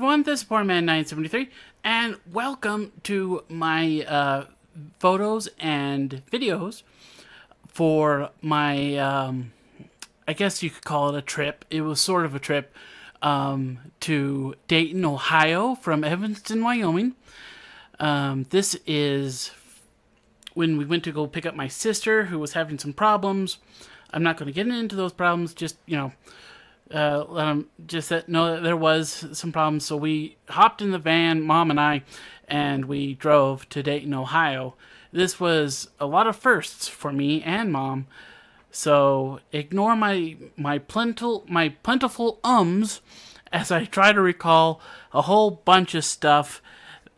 everyone, this is Poorman973, and welcome to my photos and videos for my, I guess you could call it a trip. It was sort of a trip to Dayton, Ohio from Evanston, Wyoming. This is when we went to go pick up my sister who was having some problems. I'm not going to get into those problems, just, let them just know that there was some problems. So we hopped in the van, Mom and I, and we drove to Dayton, Ohio. This was a lot of firsts for me and Mom. So ignore my plentiful ums as I try to recall a whole bunch of stuff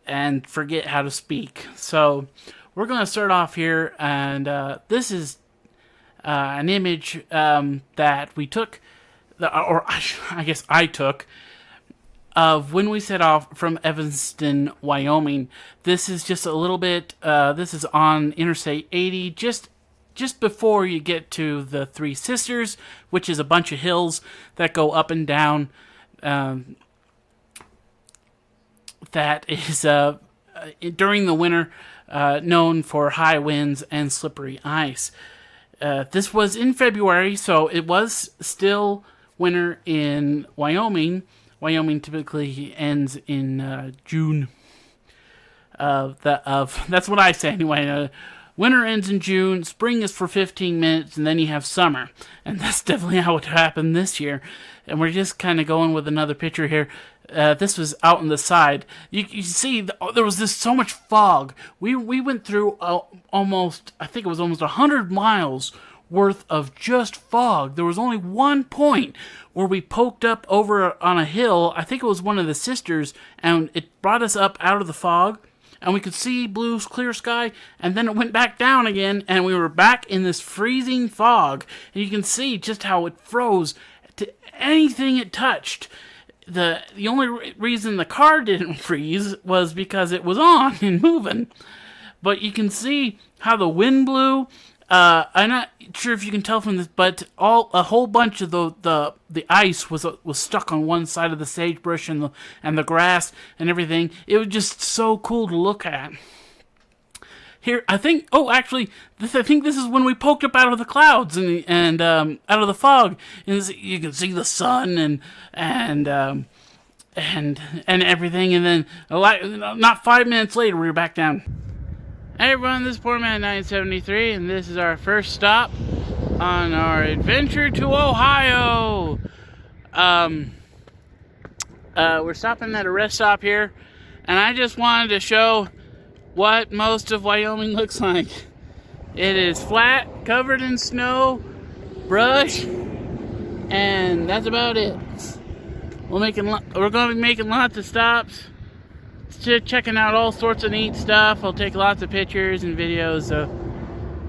and forget how to speak. So we're going to start off here, and this is an image that we took, or I guess I took, of when we set off from Evanston, Wyoming. This is just a little bit, this is on Interstate 80, just before you get to the Three Sisters, which is a bunch of hills that go up and down, that is, during the winter, known for high winds and slippery ice. This was in February, so it was still winter in Wyoming. Wyoming typically ends in June. That's what I say anyway. Winter ends in June, spring is for 15 minutes, and then you have summer. And that's definitely how it happened this year. And we're just kind of going with another picture here. This was out on the side. You see, there was so much fog. We went through almost 100 miles worth of just fog. There was only one point where we poked up over on a hill. I think it was one of the sisters, and it brought us up out of the fog, and we could see blue, clear sky, and then it went back down again, and we were back in this freezing fog. And you can see just how it froze to anything it touched. The only reason the car didn't freeze was because it was on and moving. But you can see how the wind blew. I'm not sure if you can tell from this, but a whole bunch of the ice was stuck on one side of the sagebrush and the grass and everything. It was just so cool to look at. Here, I think this is when we poked up out of the clouds and out of the fog, and you can see the sun and everything, and then not 5 minutes later we were back down. Hey everyone, this is Poorman973, and this is our first stop on our adventure to Ohio. We're stopping at a rest stop here, and I just wanted to show what most of Wyoming looks like. It is flat, covered in snow, brush, and that's about it. We're going to be making lots of stops, checking out all sorts of neat stuff. I'll take lots of pictures and videos, so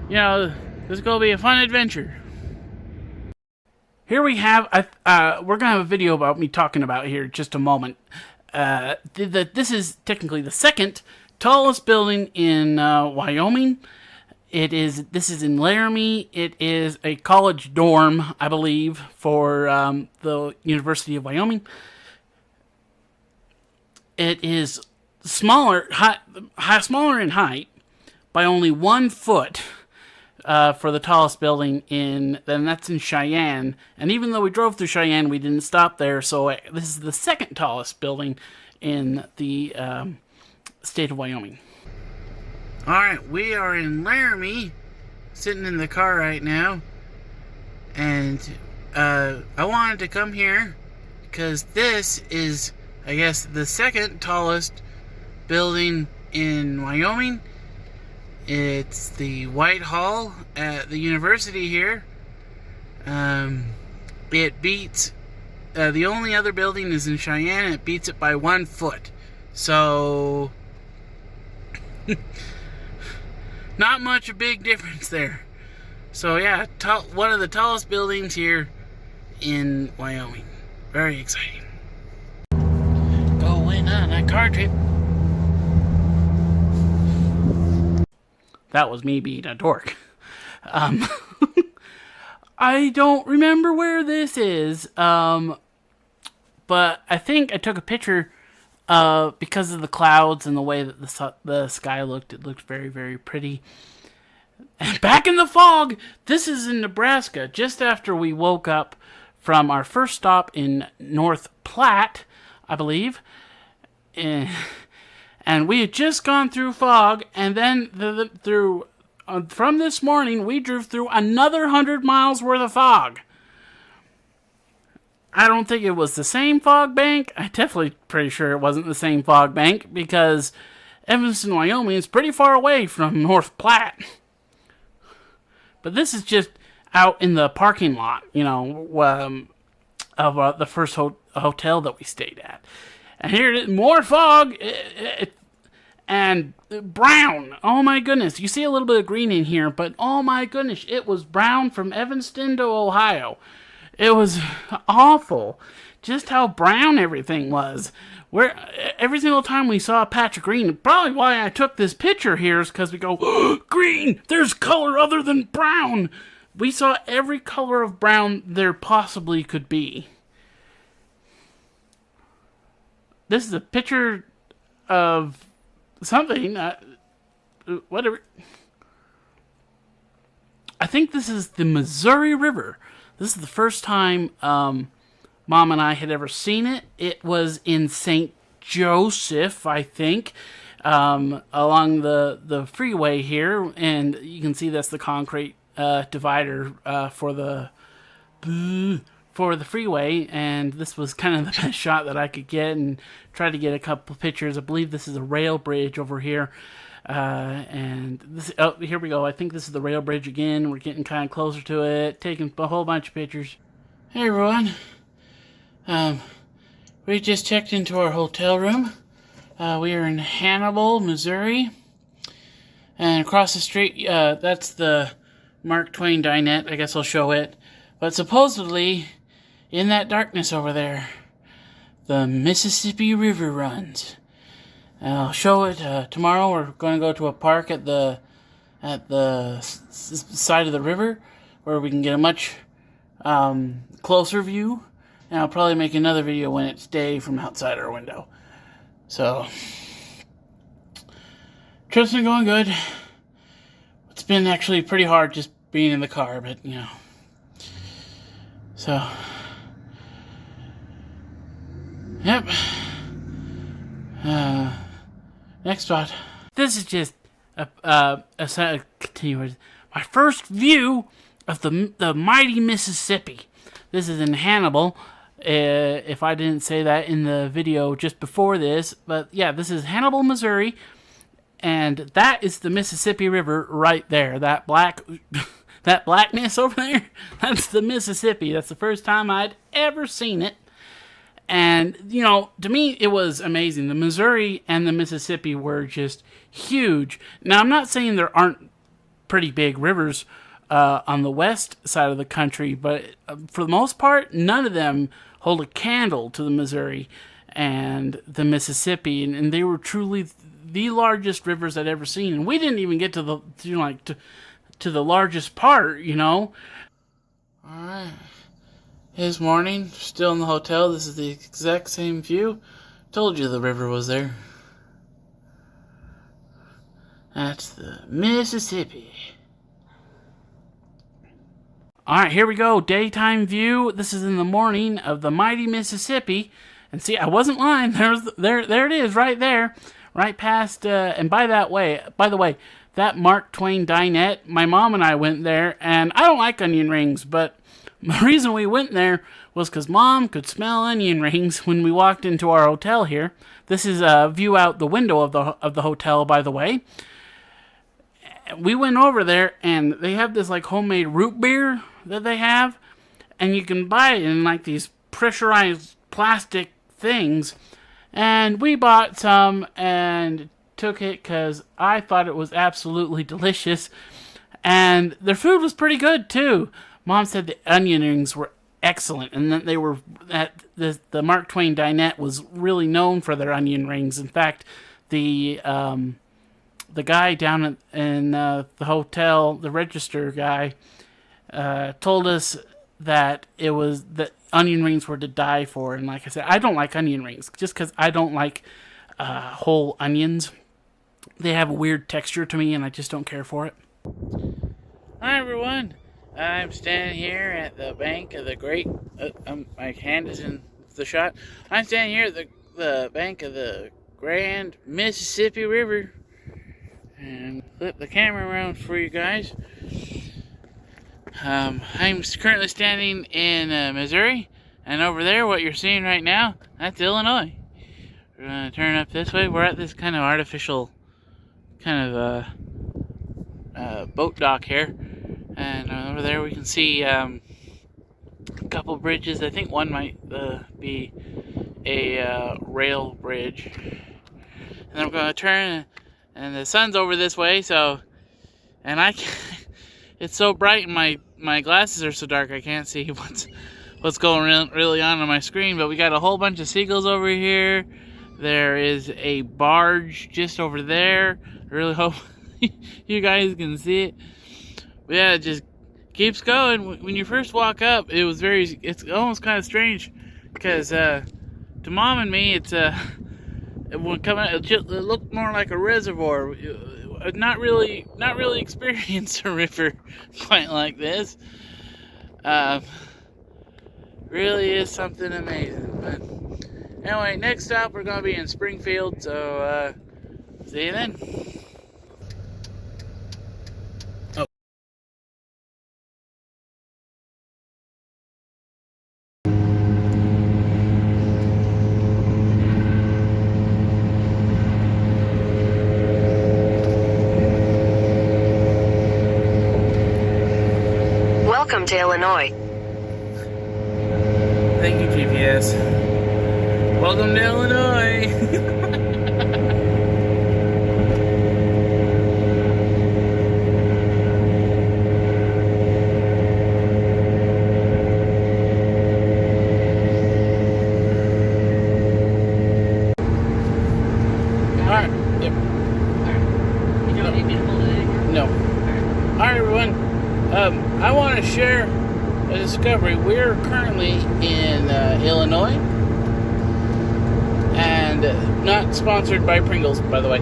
this is going to be a fun adventure. Here we have, we're going to have a video about me talking about here in just a moment. This is technically the second tallest building in Wyoming. This is in Laramie. It is a college dorm, I believe, for the University of Wyoming. It is smaller in height by only 1 foot for the tallest building and that's in Cheyenne. And even though we drove through Cheyenne, we didn't stop there. So this is the second tallest building in the state of Wyoming. Alright, we are in Laramie, sitting in the car right now, and I wanted to come here because this is, I guess, the second tallest building in Wyoming. It's the White Hall at the university here. It beats, the only other building is in Cheyenne, and it beats it by 1 foot. So not much a big difference there. So yeah, one of the tallest buildings here in Wyoming. Very exciting. Going on a car trip. That was me being a dork. I don't remember where this is, but I think I took a picture because of the clouds and the way that the sky looked. It looked very, very pretty. And back in the fog. This is in Nebraska, just after we woke up from our first stop in North Platte, I believe. And we had just gone through fog, and then from this morning, we drove through another 100 miles worth of fog. I don't think it was the same fog bank. I'm definitely pretty sure it wasn't the same fog bank, because Evanston, Wyoming is pretty far away from North Platte. But this is just out in the parking lot, of the first hotel that we stayed at. And here it is, more fog, and brown. Oh my goodness. You see a little bit of green in here, but oh my goodness, it was brown from Evanston to Ohio. It was awful. Just how brown everything was. Where every single time we saw a patch of green, probably why I took this picture here is because we go, oh, green, there's color other than brown. We saw every color of brown there possibly could be. This is a picture of something, whatever. I think this is the Missouri River. This is the first time Mom and I had ever seen it. It was in St. Joseph, I think, along the freeway here, and you can see that's the concrete divider for the freeway, and this was kind of the best shot that I could get, and try to get a couple pictures. I believe this is a rail bridge over here, and this, here we go. I think this is the rail bridge again. We're getting kind of closer to it, taking a whole bunch of pictures. Hey everyone. We just checked into our hotel room. We are in Hannibal, Missouri. And across the street, that's the Mark Twain dinette. I guess I'll show it. But supposedly, in that darkness over there, the Mississippi River runs. I'll show it tomorrow. We're going to go to a park at the side of the river, where we can get a much closer view. And I'll probably make another video when it's day from outside our window. So, trip's been going good. It's been actually pretty hard just being in the car, but, So, yep. Next spot. This is just a continuous. My first view of the mighty Mississippi. This is in Hannibal. If I didn't say that in the video just before this, but yeah, this is Hannibal, Missouri, and that is the Mississippi River right there. That blackness over there, that's the Mississippi. That's the first time I'd ever seen it, and to me, it was amazing. The Missouri and the Mississippi were just huge. Now, I'm not saying there aren't pretty big rivers on the west side of the country, but for the most part, none of them hold a candle to the Missouri and the Mississippi, and they were truly the largest rivers I'd ever seen. And we didn't even get to the largest part, All right, it's morning, still in the hotel. This is the exact same view. Told you the river was there. That's the Mississippi. Alright, here we go. Daytime view. This is in the morning of the mighty Mississippi. And see, I wasn't lying. There it is, right there. Right past, and by the way, that Mark Twain dinette, my mom and I went there, and I don't like onion rings, but the reason we went there was because Mom could smell onion rings when we walked into our hotel here. This is a view out the window of the hotel, by the way. We went over there, and they have this homemade root beer that they have, and you can buy it in these pressurized plastic things. And we bought some and took it because I thought it was absolutely delicious, and their food was pretty good too. Mom said the onion rings were excellent, and that they were the Mark Twain dinette was really known for their onion rings. In fact, the guy down in the hotel, the register guy, told us that it was that onion rings were to die for. And like I said, I don't like onion rings just because I don't like whole onions. They have a weird texture to me, and I just don't care for it. Hi everyone, I'm standing here at the bank of the great. My hand is in the shot. I'm standing here at the bank of the Grand Mississippi River, and flip the camera around for you guys. I'm currently standing in Missouri, and over there, what you're seeing right now, that's Illinois. We're gonna turn up this way. We're at this kind of artificial, kind of boat dock here, and over there we can see a couple bridges. I think one might be a rail bridge. And I'm gonna turn, and the sun's over this way, so, and I can't. It's so bright and my glasses are so dark I can't see what's going really on my screen. But we got a whole bunch of seagulls over here. There is a barge just over there. I really hope you guys can see it. But yeah, it just keeps going. When you first walk up, it's almost kind of strange because to Mom and me, it looked more like a reservoir. Not really experienced a river quite like this. Really is something amazing. But anyway, next stop we're gonna be in Springfield, so see you then. Oh. Welcome to Illinois. Thank you, GPS. Welcome to Illinois. Alright, yep. Alright. You don't need me to hold it anymore? No. Alright, everyone. I want to share a discovery. We're currently in Illinois, and not sponsored by Pringles, by the way.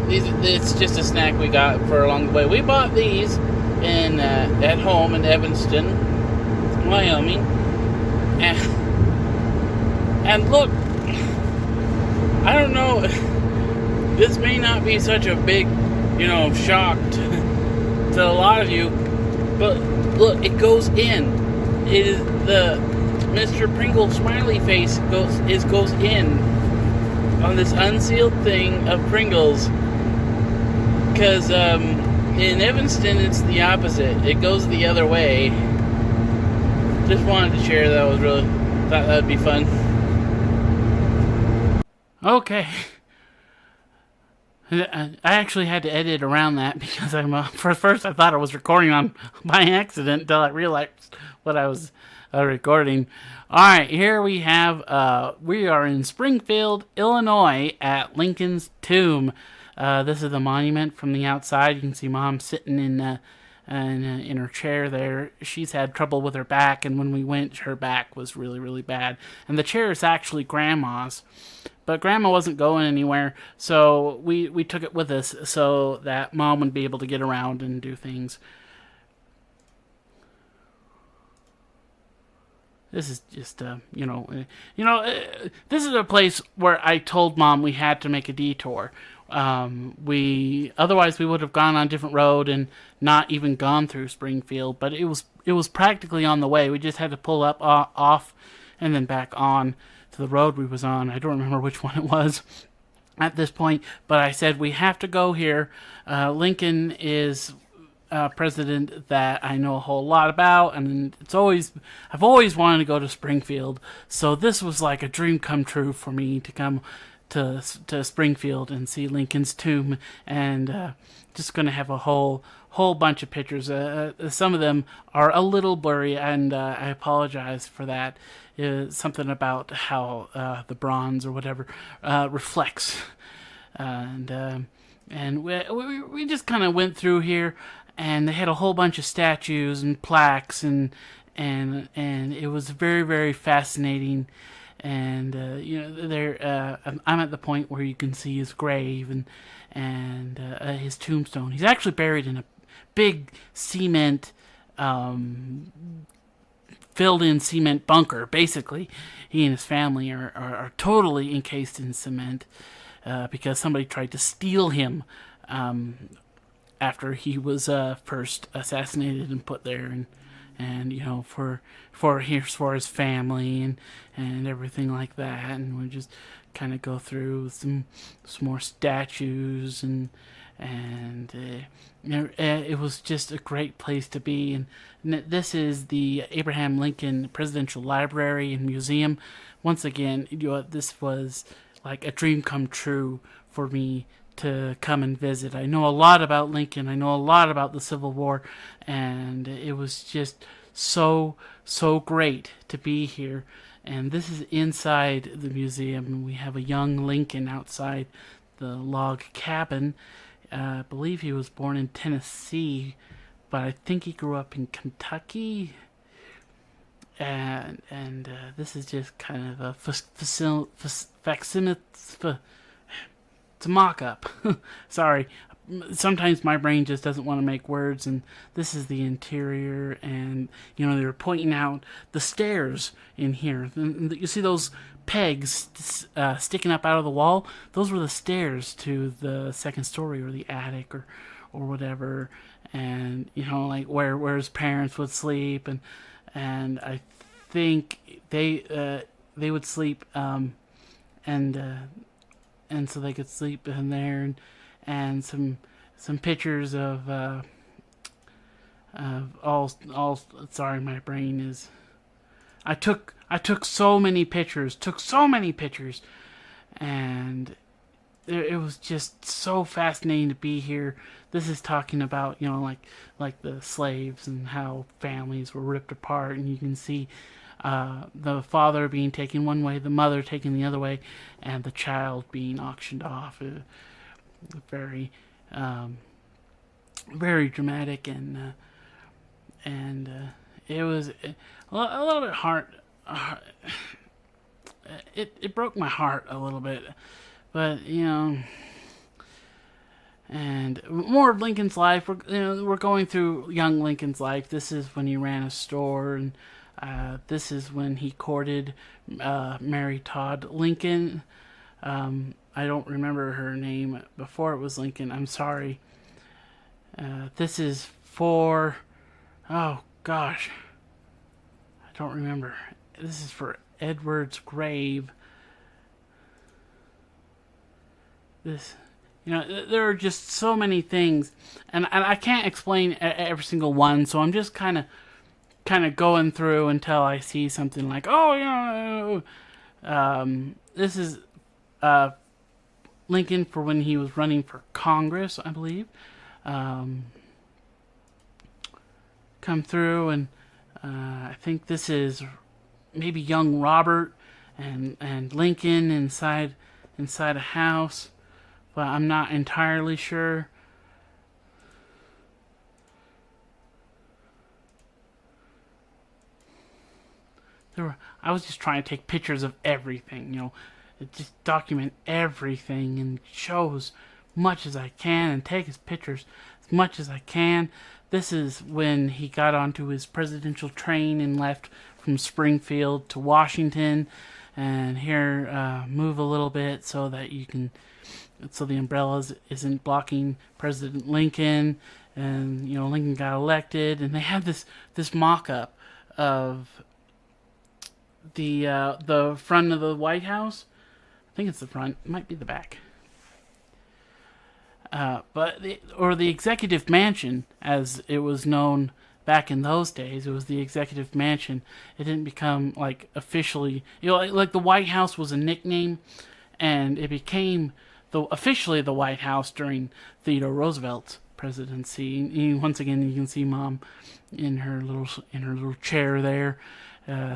It's just a snack we got for along the way. We bought these at home in Evanston, Wyoming, and look, I don't know. This may not be such a big, shock to a lot of you, but look, it goes in. It is the Mr. Pringle smiley face goes in on this unsealed thing of Pringles. Because in Evanston it's the opposite. It goes the other way. Just wanted to share that. Thought that would be fun. Okay. I actually had to edit around that because first I thought I was recording on by accident until I realized what I was recording. Alright, here we are in Springfield, Illinois at Lincoln's tomb. This is the monument from the outside. You can see Mom sitting in her chair there. She's had trouble with her back, and when we went, her back was really, really bad. And the chair is actually Grandma's. But Grandma wasn't going anywhere, so we took it with us so that Mom would be able to get around and do things. This is just, this is a place where I told Mom we had to make a detour. Otherwise we would have gone on a different road and not even gone through Springfield, but it was practically on the way. We just had to pull up off and then back on to the road we was on. I don't remember which one it was at this point, but I said we have to go here. Lincoln is a president that I know a whole lot about, and I've always wanted to go to Springfield, so this was like a dream come true for me to come to Springfield and see Lincoln's tomb, and just going to have a whole bunch of pictures. Some of them are a little blurry, and I apologize for that. Something about how the bronze or whatever reflects, and we just kind of went through here, and they had a whole bunch of statues and plaques, and it was very, very fascinating. And I'm at the point where you can see his grave and his tombstone. He's actually buried in a big cement, filled-in cement bunker. Basically, he and his family are totally encased in cement because somebody tried to steal him after he was first assassinated and put there, and for his family and everything like that. And we just kind of go through some more statues and it was just a great place to be. And this is the Abraham Lincoln Presidential Library and Museum. Once again, this was like a dream come true for me to come and visit. I know a lot about Lincoln. I know a lot about the Civil War, and it was just so great to be here. And this is inside the museum. We have a young Lincoln outside the log cabin. I believe he was born in Tennessee, but I think he grew up in Kentucky. And this is just kind of a facsimile. It's a mock-up. Sorry. Sometimes my brain just doesn't want to make words, and this is the interior, and they were pointing out the stairs in here. You see those pegs sticking up out of the wall? Those were the stairs to the second story or the attic or whatever, and like where his parents would sleep, and I think they would sleep and so they could sleep in there, and some pictures of all. Sorry, my brain is. I took so many pictures, and it was just so fascinating to be here. This is talking about like the slaves and how families were ripped apart, and you can see the father being taken one way, the mother taken the other way, and the child being auctioned off. Very, very dramatic, and it was a little bit hard. It broke my heart a little bit, but and more of Lincoln's life. We're going through young Lincoln's life. This is when he ran a store, and this is when he courted Mary Todd Lincoln. I don't remember her name before it was Lincoln. I'm sorry. This is for... Oh, gosh. I don't remember. This is for Edward's grave. There are just so many things. And I can't explain every single one, so I'm just kind of going through until I see something like, this is... Lincoln for when he was running for Congress, I believe. Come through, and I think this is maybe young Robert and Lincoln inside a house, but I'm not entirely sure. I was just trying to take pictures of everything, just document everything and show as much as I can and take his pictures as much as I can. This is when he got onto his presidential train and left from Springfield to Washington. And here, move a little bit so that so the umbrella isn't blocking President Lincoln. And Lincoln got elected, and they had this mock-up of the front of the White House. I think it's the front. It might be the back. But the Executive Mansion, as it was known back in those days. It was the Executive Mansion. It didn't become like officially, like the White House was a nickname, and it became officially the White House during Theodore Roosevelt's presidency. And once again, you can see Mom in her little chair there.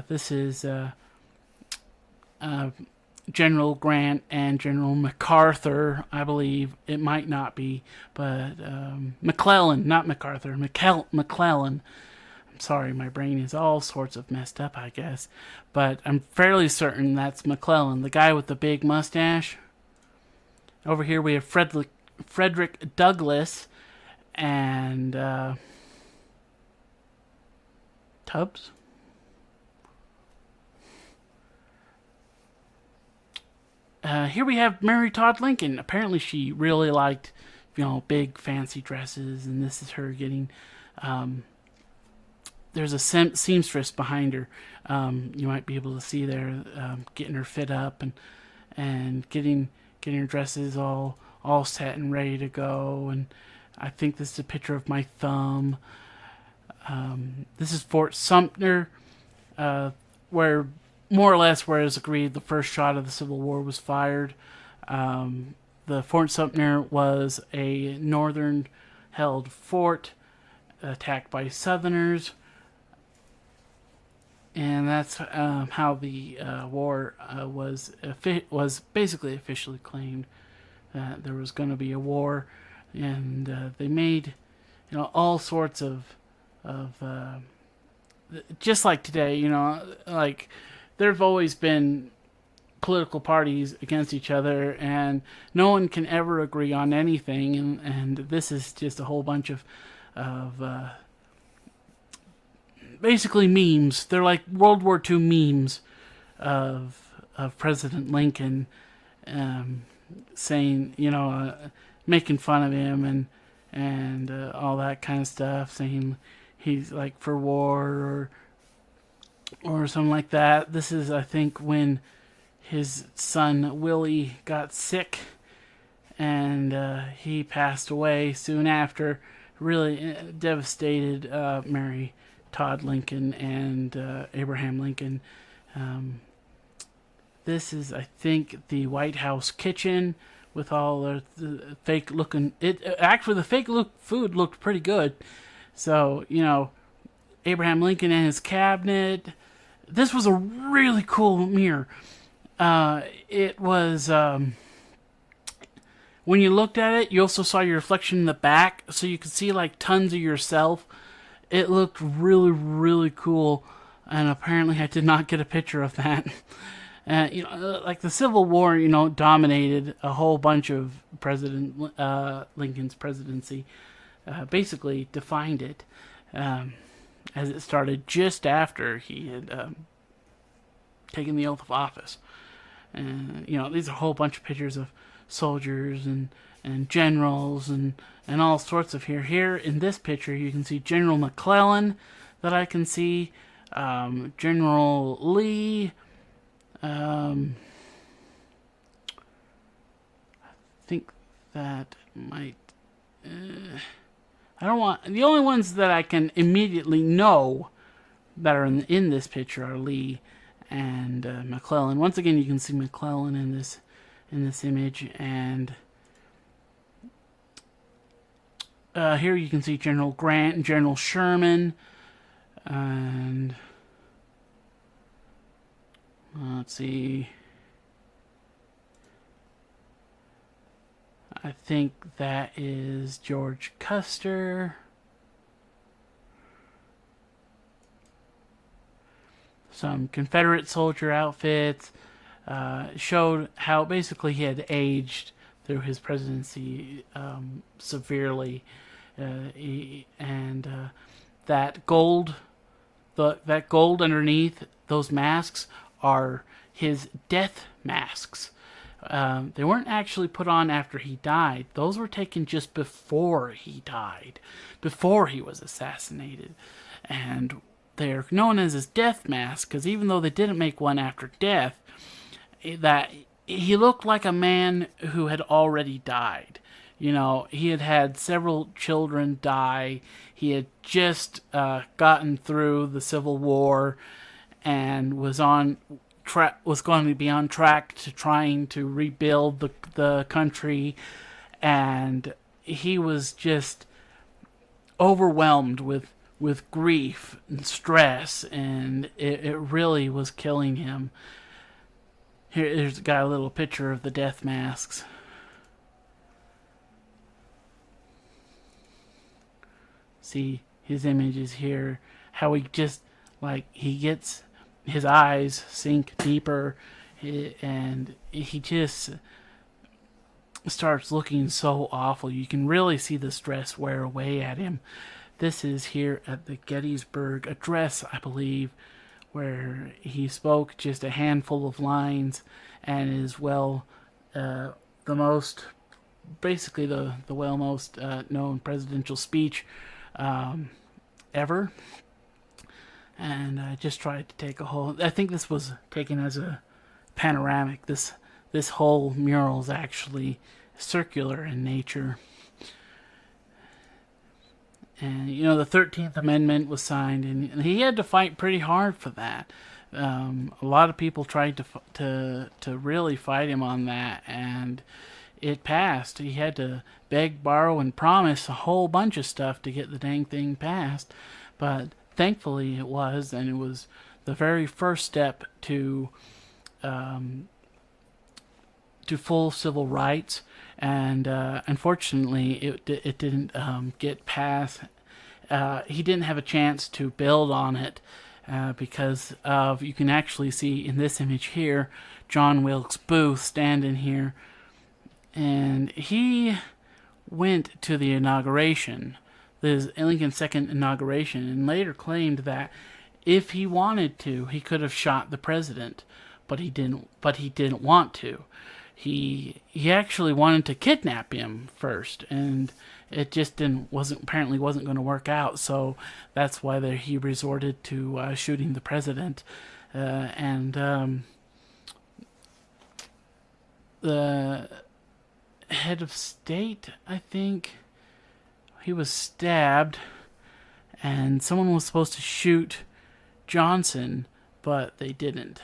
This is General Grant and General MacArthur, I believe. It might not be, but McClellan, not MacArthur, McClellan. I'm sorry, my brain is all sorts of messed up, I guess. But I'm fairly certain that's McClellan, the guy with the big mustache. Over here we have Frederick Douglass and Tubbs. Here we have Mary Todd Lincoln. Apparently she really liked, big fancy dresses, and this is her getting, there's a seamstress behind her. You might be able to see there, getting her fit up and getting her dresses all set and ready to go. And I think this is a picture of my thumb. This is Fort Sumter, where more or less where it was agreed the first shot of the Civil War was fired. The Fort Sumter was a northern-held fort attacked by Southerners, and that's how the war was basically officially claimed. That there was going to be a war, and they made all sorts of just like today. Like there've always been political parties against each other, and no one can ever agree on anything. And this is just a whole bunch of basically memes. They're like World War II memes of President Lincoln, saying, making fun of him and all that kind of stuff, saying he's like for war or something like that. This is, I think, when his son Willie got sick and he passed away soon after. Really devastated Mary Todd Lincoln and Abraham Lincoln. This is, I think, the White House kitchen with all the fake looking. Actually, the fake food looked pretty good. So, Abraham Lincoln and his cabinet. This was a really cool mirror. It was, when you looked at it, you also saw your reflection in the back, so you could see like tons of yourself. It looked really, really cool, and apparently I did not get a picture of that. Like the Civil War, dominated a whole bunch of President Lincoln's presidency, basically defined it, as it started just after he had taken the oath of office. And, these are a whole bunch of pictures of soldiers and generals and all sorts of here. Here in this picture, you can see General McClellan that I can see, General Lee, I think that might, I don't want, the only ones that I can immediately know that are in this picture are Lee and McClellan. Once again, you can see McClellan in this image, and here you can see General Grant and General Sherman, and let's see, I think that is George Custer. Some Confederate soldier outfits. Showed how basically he had aged through his presidency severely, and that gold underneath those masks are his death masks. They weren't actually put on after he died. Those were taken just before he died, before he was assassinated, and they're known as his death mask because even though they didn't make one after death, that he looked like a man who had already died. He had had several children die. He had just gotten through the Civil War and was going to be on track to trying to rebuild the country, and he was just overwhelmed with grief and stress, and it really was killing him. Here's got a little picture of the death masks. See his images here. How he just, like, he gets his eyes sink deeper, and he just starts looking so awful. You can really see the stress wear away at him. This is here at the Gettysburg Address, I believe, where he spoke just a handful of lines, and is the most, basically the most known presidential speech ever. And I just tried to take a whole, I think this was taken as a panoramic. This whole mural is actually circular in nature. And, you know, the 13th Amendment was signed, and he had to fight pretty hard for that. A lot of people tried to really fight him on that, and it passed. He had to beg, borrow, and promise a whole bunch of stuff to get the dang thing passed. But thankfully it was, and it was the very first step to full civil rights. And unfortunately, it didn't get passed. He didn't have a chance to build on it because of, you can actually see in this image here, John Wilkes Booth standing here. And he went to the inauguration, Lincoln's second inauguration, and later claimed that if he wanted to, he could have shot the president, but he didn't. But he didn't want to. He actually wanted to kidnap him first, and it just apparently wasn't going to work out. So that's why he resorted to shooting the president, and the head of state, I think, he was stabbed, and someone was supposed to shoot Johnson, but they didn't.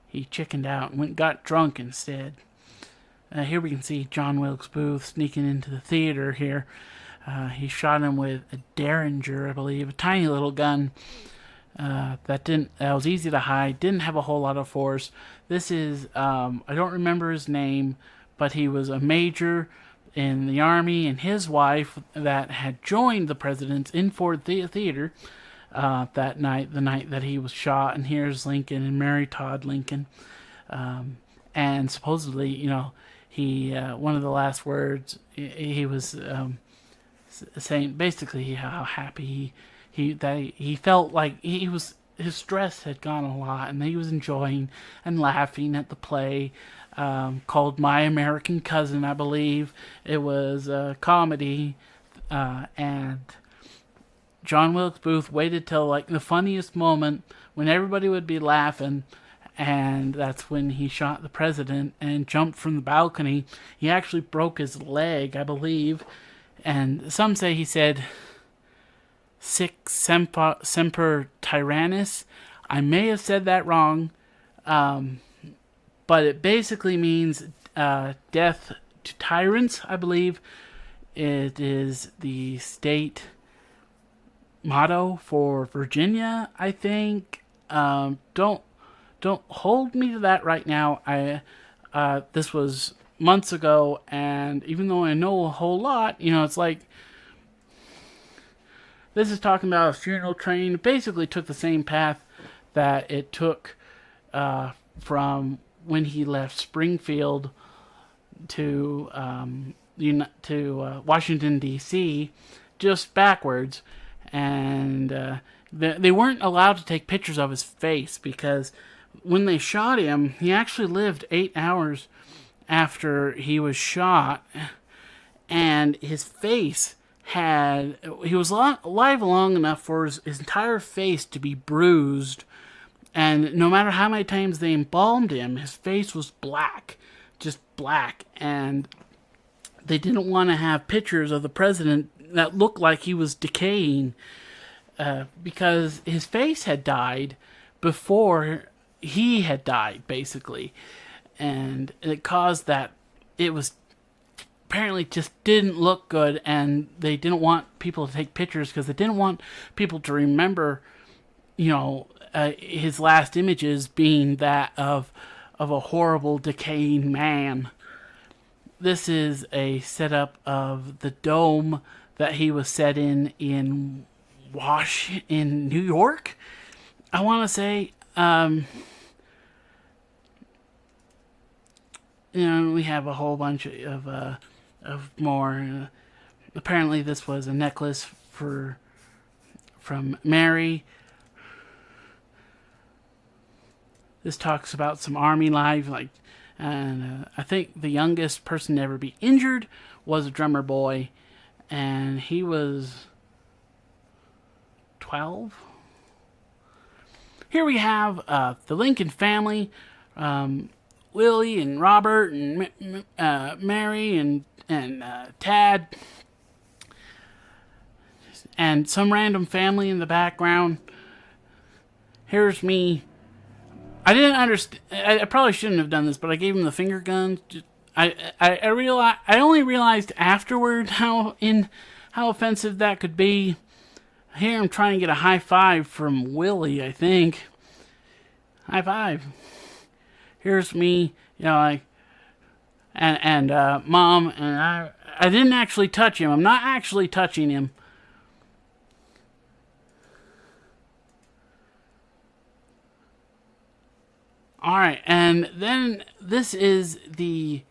He chickened out and got drunk instead. Here we can see John Wilkes Booth sneaking into the theater here. He shot him with a Derringer, I believe, a tiny little gun that was easy to hide, didn't have a whole lot of force. This is, I don't remember his name, but he was a major in the Army, and his wife that had joined the president in Ford Theater that night, the night that he was shot. And here's Lincoln and Mary Todd Lincoln. And supposedly, you know, he one of the last words he was saying basically how happy he felt, like his stress had gone a lot, and he was enjoying and laughing at the play called My American Cousin, I believe. It was a comedy, and John Wilkes Booth waited till like the funniest moment when everybody would be laughing, and that's when he shot the president and jumped from the balcony. He actually broke his leg, I believe, and some say he said "Sic semper tyrannis." I may have said that wrong, but it basically means death to tyrants, I believe. It is the state motto for Virginia, I think. Don't hold me to that right now. This was months ago, and even though I know a whole lot, you know, it's like, this is talking about a funeral train. It basically took the same path that it took from when he left Springfield to Washington, D.C., just backwards. And they weren't allowed to take pictures of his face because when they shot him, he actually lived 8 hours after he was shot, and his face he was alive long enough for his entire face to be bruised, and no matter how many times they embalmed him, his face was black, just black, and they didn't want to have pictures of the president that looked like he was decaying, because his face had died before he had died, basically. And it caused that it was apparently just didn't look good, and they didn't want people to take pictures because they didn't want people to remember, you know, his last images being that of of a horrible, decaying man. This is a setup of the dome that he was set in New York. I want to say, we have a whole bunch of more. Apparently, this was a necklace from Mary. This talks about some army life, and I think the youngest person to ever be injured was a drummer boy, and he was 12. Here we have the Lincoln family, Willie and Robert and Mary and Tad, and some random family in the background. Here's me. I didn't understand. I probably shouldn't have done this, but I gave him the finger gun. I realized. I only realized afterward how offensive that could be. Here I'm trying to get a high five from Willie. I think. High five. Here's me. And Mom, and I didn't actually touch him. I'm not actually touching him. All right, and then this is in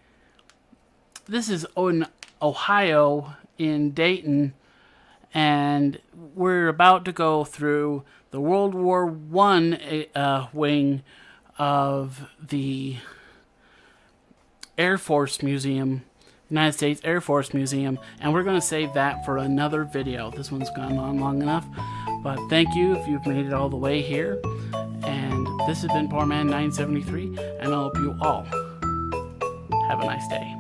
Ohio in Dayton, and we're about to go through the World War I wing of the Air Force Museum, United States Air Force Museum, and we're going to save that for another video. This one's gone on long enough, but thank you if you've made it all the way here. And this has been Poor Man 973, and I hope you all have a nice day.